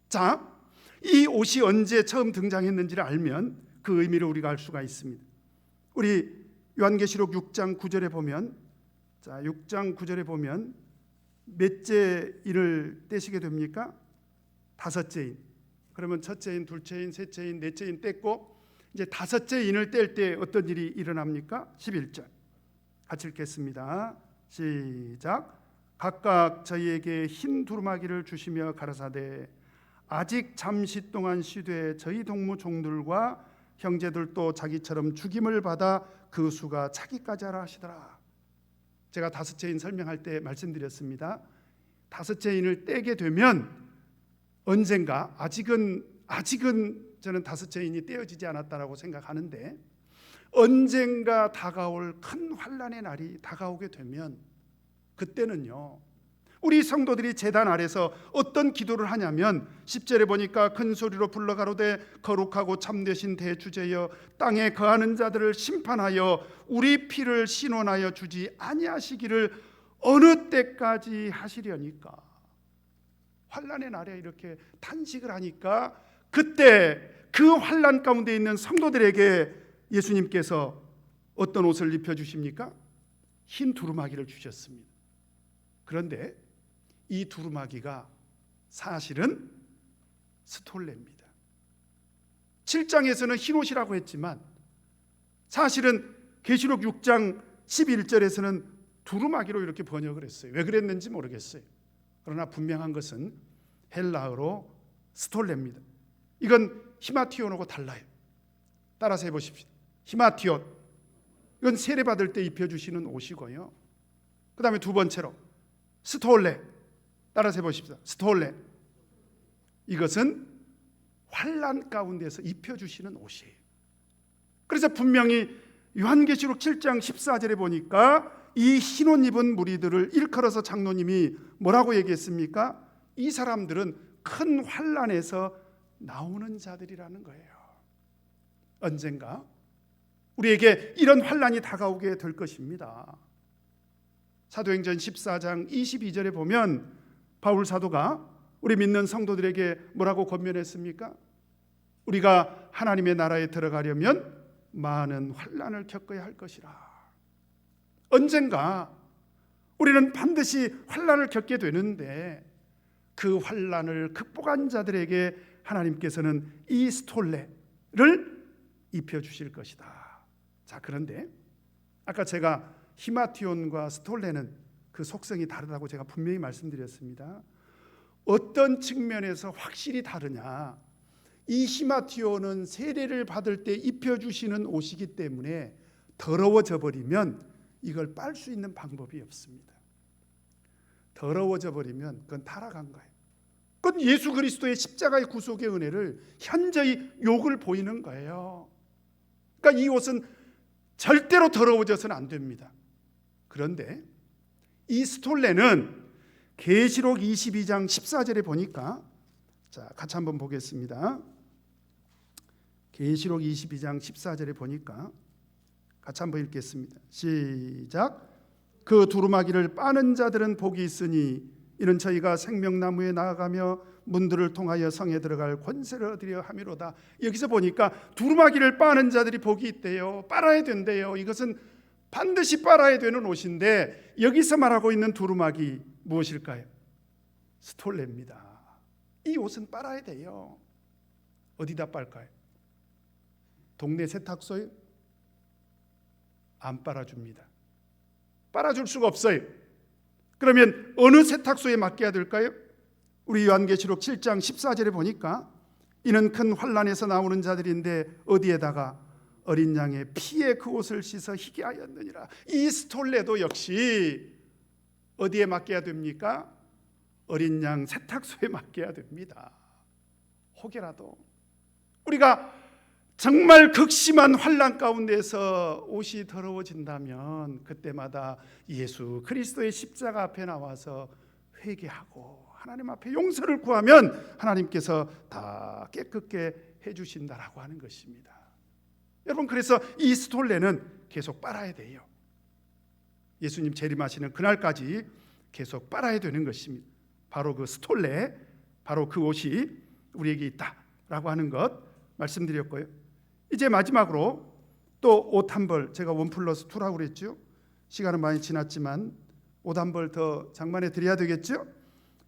자, 이 옷이 언제 처음 등장했는지를 알면 그 의미를 우리가 알 수가 있습니다. 우리 요한계시록 6장 9절에 보면, 자, 6장 9절에 보면 몇째 인을 떼시게 됩니까? 다섯째 인. 그러면 첫째 인, 둘째 인, 셋째 인, 넷째 인 뗐고 이제 다섯째 인을 뗄 때 어떤 일이 일어납니까? 11절 같이 읽겠습니다. 시작. 각각 저희에게 흰 두루마기를 주시며 가라사대 아직 잠시 동안 쉬되 저희 동무 종들과 형제들도 자기처럼 죽임을 받아 그 수가 차기까지 하라 하시더라. 제가 다섯째 인 설명할 때 말씀드렸습니다. 다섯째 인을 떼게 되면 언젠가, 아직은 저는 다섯째 인이 떼어지지 않았다라고 생각하는데, 언젠가 다가올 큰 환난의 날이 다가오게 되면 그때는요, 우리 성도들이 제단 아래서 어떤 기도를 하냐면 10절에 보니까 큰 소리로 불러 가로되 거룩하고 참되신 대주제여 땅에 거하는 자들을 심판하여 우리 피를 신원하여 주지 아니하시기를 어느 때까지 하시려니까. 환난의 날에 이렇게 탄식을 하니까 그때 그 환난 가운데 있는 성도들에게 예수님께서 어떤 옷을 입혀주십니까? 흰 두루마기를 주셨습니다. 그런데 이 두루마기가 사실은 스톨레입니다. 7장에서는 흰옷이라고 했지만 사실은 계시록 6장 11절에서는 두루마기로 이렇게 번역을 했어요. 왜 그랬는지 모르겠어요. 그러나 분명한 것은 헬라어로 스톨레입니다. 이건 히마티온하고 달라요. 따라서 해보십시오. 히마티온, 이건 세례받을 때 입혀주시는 옷이고요. 그 다음에 두 번째로 스톨레, 따라서 해보십시오. 스톨레, 이것은 환난 가운데서 입혀주시는 옷이에요. 그래서 분명히 요한계시록 7장 14절에 보니까 이 흰옷 입은 무리들을 일컬어서 장로님이 뭐라고 얘기했습니까? 이 사람들은 큰 환난에서 나오는 자들이라는 거예요. 언젠가 우리에게 이런 환난이 다가오게 될 것입니다. 사도행전 14장 22절에 보면 바울 사도가 우리 믿는 성도들에게 뭐라고 권면했습니까? 우리가 하나님의 나라에 들어가려면 많은 환난을 겪어야 할 것이라. 언젠가 우리는 반드시 환난을 겪게 되는데 그 환난을 극복한 자들에게 하나님께서는 이 스톨레를 입혀주실 것이다. 자, 그런데 아까 제가 히마티온과 스톨레는 그 속성이 다르다고 제가 분명히 말씀드렸습니다. 어떤 측면에서 확실히 다르냐? 이 히마티온은 세례를 받을 때 입혀주시는 옷이기 때문에 더러워져 버리면 이걸 빨 수 있는 방법이 없습니다. 더러워져 버리면 그건 타락한 거예요. 그건 예수 그리스도의 십자가의 구속의 은혜를 현저히 욕을 보이는 거예요. 그러니까 이 옷은 절대로 더러워져서는 안 됩니다. 그런데 이 스톨레는 계시록 22장 14절에 보니까, 자, 같이 한번 보겠습니다. 계시록 22장 14절에 보니까 같이 한번 읽겠습니다. 시작. 그 두루마기를 빠는 자들은 복이 있으니 이는 저희가 생명나무에 나아가며 문들을 통하여 성에 들어갈 권세를 얻으려 함이로다. 여기서 보니까 두루마기를 빠는 자들이 복이 있대요. 빨아야 된대요. 이것은 반드시 빨아야 되는 옷인데 여기서 말하고 있는 두루마기 무엇일까요? 스톨레입니다. 이 옷은 빨아야 돼요. 어디다 빨까요? 동네 세탁소에? 안 빨아줍니다. 빨아줄 수가 없어요. 그러면 어느 세탁소에 맡겨야 될까요? 우리 요한계시록 7장 14절에 보니까 이는 큰 환난에서 나오는 자들인데 어디에다가 어린 양의 피에 그 옷을 씻어 희게 하였느니라. 이 스톨레도 역시 어디에 맡겨야 됩니까? 어린 양 세탁소에 맡겨야 됩니다. 혹여라도 우리가 정말 극심한 환난 가운데서 옷이 더러워진다면 그때마다 예수 그리스도의 십자가 앞에 나와서 회개하고 하나님 앞에 용서를 구하면 하나님께서 다 깨끗게 해주신다라고 하는 것입니다. 여러분, 그래서 이 스톨레는 계속 빨아야 돼요. 예수님 재림하시는 그날까지 계속 빨아야 되는 것입니다. 바로 그 스톨레, 바로 그 옷이 우리에게 있다라고 하는 것 말씀드렸고요. 이제 마지막으로 또 옷 한 벌, 제가 1+2라고 그랬죠. 시간은 많이 지났지만 옷 한 벌 더 장만해 드려야 되겠죠.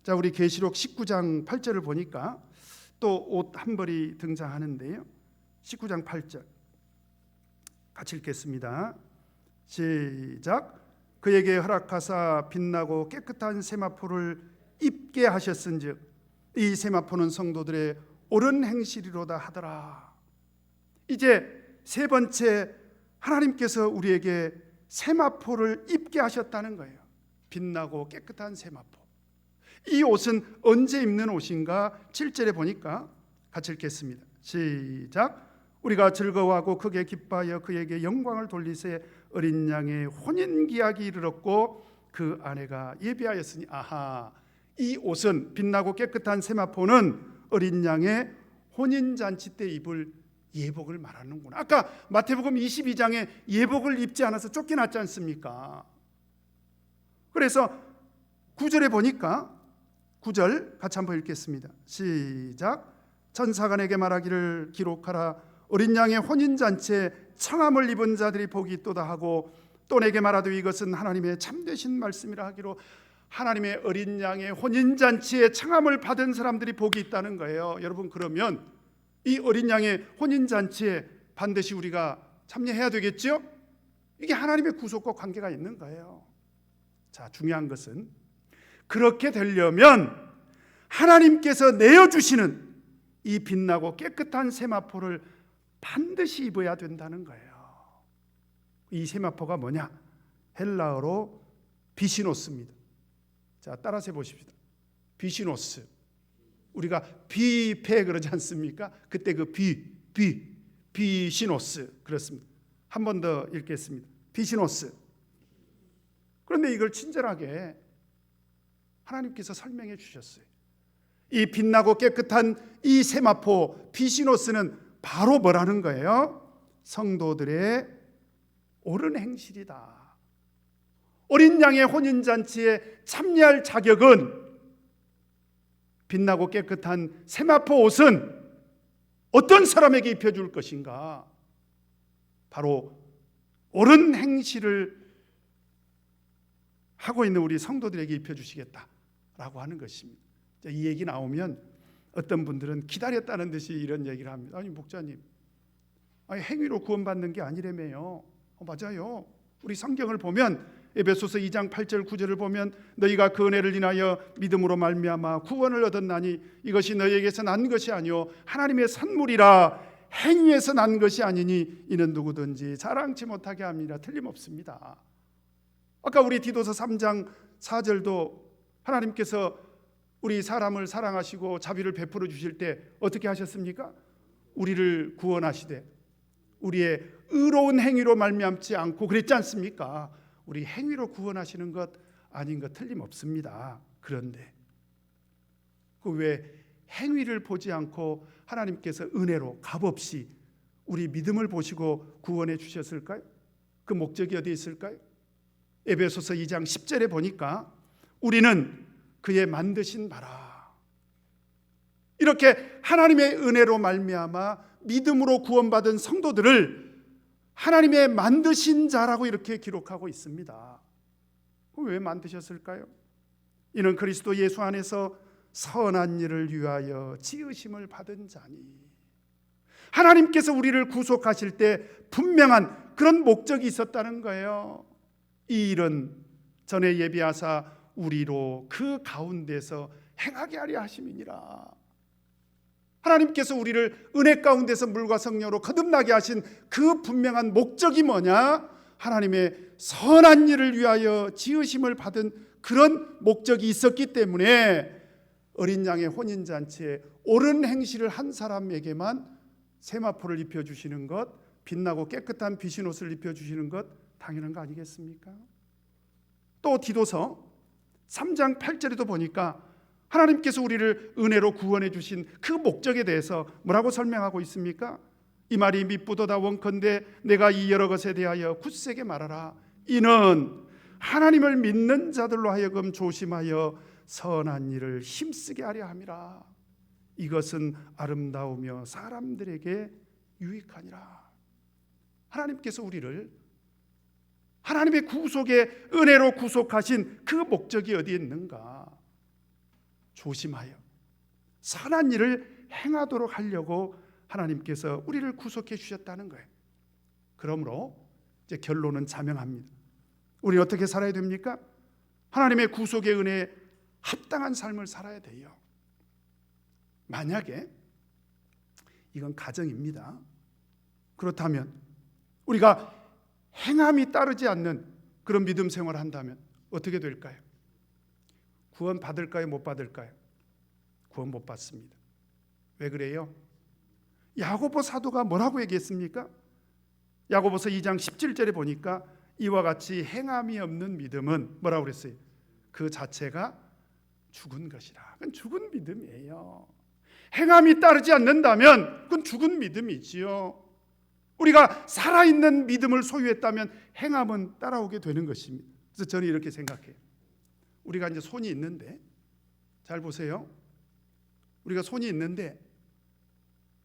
자, 우리 계시록 19장 8절을 보니까 또 옷 한 벌이 등장하는데요. 19장 8절 같이 읽겠습니다. 시작. 그에게 허락하사 빛나고 깨끗한 세마포를 입게 하셨은즉 이 세마포는 성도들의 옳은 행실이로다 하더라. 이제 세 번째, 하나님께서 우리에게 세마포를 입게 하셨다는 거예요. 빛나고 깨끗한 세마포. 이 옷은 언제 입는 옷인가? 7절에 보니까 같이 읽겠습니다. 시작. 우리가 즐거워하고 크게 기뻐하여 그에게 영광을 돌리세 어린 양의 혼인기약이 이르렀고 그 아내가 예비하였으니. 아하, 이 옷은, 빛나고 깨끗한 세마포는 어린 양의 혼인잔치 때 입을 예복을 말하는구나. 아까 마태복음 22장에 예복을 입지 않아서 쫓겨났지 않습니까? 그래서 9절에 보니까 9절 같이 한번 읽겠습니다. 시작. 천사가 내게 말하기를 기록하라. 어린 양의 혼인잔치에 청함을 입은 자들이 복이 있도다 하고 또 내게 말하되 이것은 하나님의 참되신 말씀이라 하기로. 하나님의 어린 양의 혼인잔치에 청함을 받은 사람들이 복이 있다는 거예요. 여러분, 그러면 이 어린 양의 혼인잔치에 반드시 우리가 참여해야 되겠죠? 이게 하나님의 구속과 관계가 있는 거예요. 자, 중요한 것은 그렇게 되려면 하나님께서 내어주시는 이 빛나고 깨끗한 세마포를 반드시 입어야 된다는 거예요. 이 세마포가 뭐냐? 헬라어로 비시노스입니다. 자, 따라서 해보십시다. 비시노스. 우리가 비패 그러지 않습니까? 그때 그 비시노스 그렇습니다. 한 번 더 읽겠습니다. 비시노스. 그런데 이걸 친절하게 하나님께서 설명해 주셨어요. 이 빛나고 깨끗한 이 세마포 비시노스는 바로 뭐라는 거예요? 성도들의 옳은 행실이다. 어린 양의 혼인잔치에 참여할 자격은, 빛나고 깨끗한 세마포 옷은 어떤 사람에게 입혀줄 것인가? 바로 옳은 행실을 하고 있는 우리 성도들에게 입혀주시겠다라고 하는 것입니다. 이 얘기 나오면 어떤 분들은 기다렸다는 듯이 이런 얘기를 합니다. 아니 목사님, 아니 행위로 구원받는 게 아니라며요. 맞아요. 우리 성경을 보면 에베소서 2장 8절 9절을 보면 너희가 그 은혜를 인하여 믿음으로 말미암아 구원을 얻었나니 이것이 너희에게서 난 것이 아니요 하나님의 선물이라. 행위에서 난 것이 아니니 이는 누구든지 자랑치 못하게 합니다. 틀림없습니다. 아까 우리 디도서 3장 4절도 하나님께서 우리 사람을 사랑하시고 자비를 베풀어 주실 때 어떻게 하셨습니까? 우리를 구원하시되 우리의 의로운 행위로 말미암지 않고 그랬지 않습니까? 우리 행위로 구원하시는 것 아닌 것 틀림없습니다. 그런데 그 왜 행위를 보지 않고 하나님께서 은혜로 값없이 우리 믿음을 보시고 구원해 주셨을까요? 그 목적이 어디에 있을까요? 에베소서 2장 10절에 보니까 우리는 그의 만드신 바라. 이렇게 하나님의 은혜로 말미암아 믿음으로 구원받은 성도들을 하나님의 만드신 자라고 이렇게 기록하고 있습니다. 왜 만드셨을까요? 이는 그리스도 예수 안에서 선한 일을 위하여 지으심을 받은 자니. 하나님께서 우리를 구속하실 때 분명한 그런 목적이 있었다는 거예요. 이 일은 전에 예비하사 우리로 그 가운데서 행하게 하려 하심이니라. 하나님께서 우리를 은혜 가운데서 물과 성령으로 거듭나게 하신 그 분명한 목적이 뭐냐? 하나님의 선한 일을 위하여 지으심을 받은 그런 목적이 있었기 때문에 어린 양의 혼인잔치에 옳은 행실을 한 사람에게만 세마포를 입혀주시는 것, 빛나고 깨끗한 비신 옷을 입혀주시는 것 당연한 거 아니겠습니까? 또 디도서 3장 8절에도 보니까 하나님께서 우리를 은혜로 구원해 주신 그 목적에 대해서 뭐라고 설명하고 있습니까? 이 말이 미쁘도다 원컨대 내가 이 여러 것에 대하여 굳세게 말하라. 이는 하나님을 믿는 자들로 하여금 조심하여 선한 일을 힘쓰게 하려 함이라. 이것은 아름다우며 사람들에게 유익하니라. 하나님께서 우리를 하나님의 구속의 은혜로 구속하신 그 목적이 어디에 있는가? 조심하여 선한 일을 행하도록 하려고 하나님께서 우리를 구속해 주셨다는 거예요. 그러므로 이제 결론은 자명합니다. 우리 어떻게 살아야 됩니까? 하나님의 구속의 은혜에 합당한 삶을 살아야 돼요. 만약에 이건 가정입니다. 그렇다면 우리가 행함이 따르지 않는 그런 믿음 생활을 한다면 어떻게 될까요? 구원 받을까요? 못 받을까요? 구원 못 받습니다. 왜 그래요? 야고보 사도가 뭐라고 얘기했습니까? 야고보서 2장 17절에 보니까 이와 같이 행함이 없는 믿음은 뭐라고 그랬어요? 그 자체가 죽은 것이라. 그건 죽은 믿음이에요. 행함이 따르지 않는다면 그건 죽은 믿음이지요. 우리가 살아있는 믿음을 소유했다면 행함은 따라오게 되는 것입니다. 그래서 저는 이렇게 생각해요. 우리가 이제 손이 있는데, 잘 보세요. 우리가 손이 있는데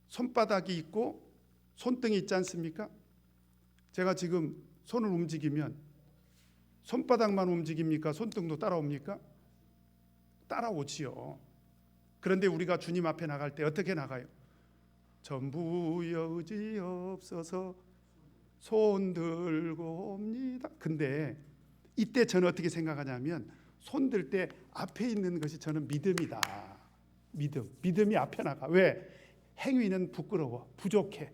손바닥이 있고 손등이 있지 않습니까? 제가 지금 손을 움직이면 손바닥만 움직입니까? 손등도 따라옵니까? 따라오지요. 그런데 우리가 주님 앞에 나갈 때 어떻게 나가요? 전부여 의지없어서 손 들고 옵니다. 근데 이때 저는 어떻게 생각하냐면 손 들 때 앞에 있는 것이 저는 믿음이다. 믿음이 앞에 나가. 왜? 행위는 부끄러워, 부족해.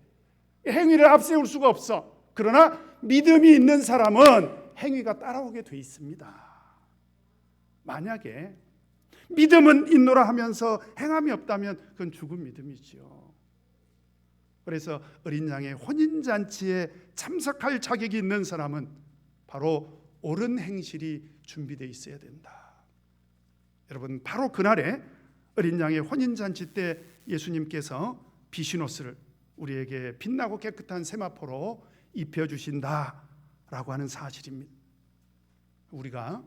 행위를 앞세울 수가 없어. 그러나 믿음이 있는 사람은 행위가 따라오게 돼 있습니다. 만약에 믿음은 있노라 하면서 행함이 없다면 그건 죽은 믿음이지요. 그래서 어린 양의 혼인잔치에 참석할 자격이 있는 사람은 바로 옳은 행실이 준비되어 있어야 된다. 여러분, 바로 그날에 어린 양의 혼인잔치 때 예수님께서 비신옷을 우리에게 빛나고 깨끗한 세마포로 입혀주신다라고 하는 사실입니다. 우리가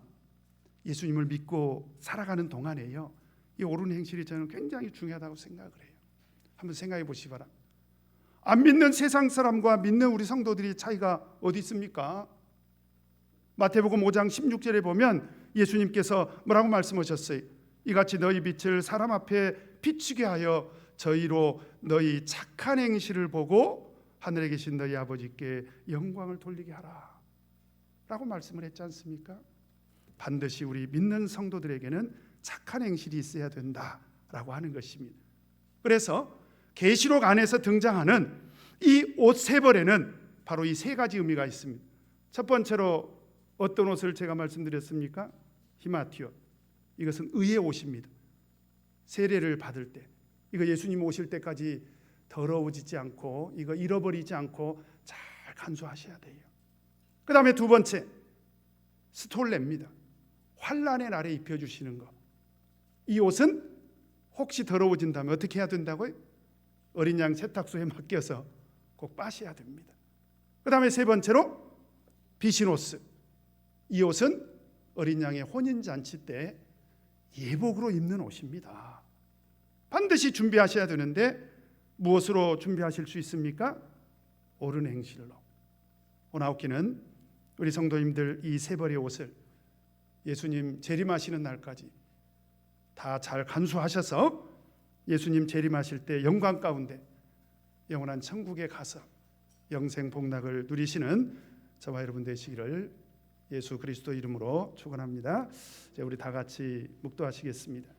예수님을 믿고 살아가는 동안에요, 이 옳은 행실이 저는 굉장히 중요하다고 생각을 해요. 한번 생각해 보시기 바랍니다. 안 믿는 세상 사람과 믿는 우리 성도들이 차이가 어디 있습니까? 마태복음 5장 16절에 보면 예수님께서 뭐라고 말씀하셨어요? 이같이 너희 빛을 사람 앞에 비추게 하여 저희로 너희 착한 행실을 보고 하늘에 계신 너희 아버지께 영광을 돌리게 하라 라고 말씀을 했지 않습니까? 반드시 우리 믿는 성도들에게는 착한 행실이 있어야 된다라고 하는 것입니다. 그래서 계시록 안에서 등장하는 이 옷 세 벌에는 바로 이 세 가지 의미가 있습니다. 첫 번째로 어떤 옷을 제가 말씀드렸습니까? 히마티옷. 이것은 의의 옷입니다. 세례를 받을 때, 이거 예수님 오실 때까지 더러워지지 않고 이거 잃어버리지 않고 잘 간수하셔야 돼요. 그 다음에 두 번째, 스톨레입니다. 환난의 날에 입혀주시는 것. 이 옷은 혹시 더러워진다면 어떻게 해야 된다고요? 어린 양 세탁소에 맡겨서 꼭 빠셔야 됩니다. 그 다음에 세 번째로 비신옷. 이 옷은 어린 양의 혼인잔치 때 예복으로 입는 옷입니다. 반드시 준비하셔야 되는데 무엇으로 준비하실 수 있습니까? 옳은 행실로. 오나옵기는 우리 성도님들 이 세 벌의 옷을 예수님 재림하시는 날까지 다 잘 간수하셔서 예수님 재림하실 때 영광 가운데 영원한 천국에 가서 영생 복락을 누리시는 저와 여러분 되시기를 예수 그리스도 이름으로 축원합니다. 우리 다 같이 묵도하시겠습니다.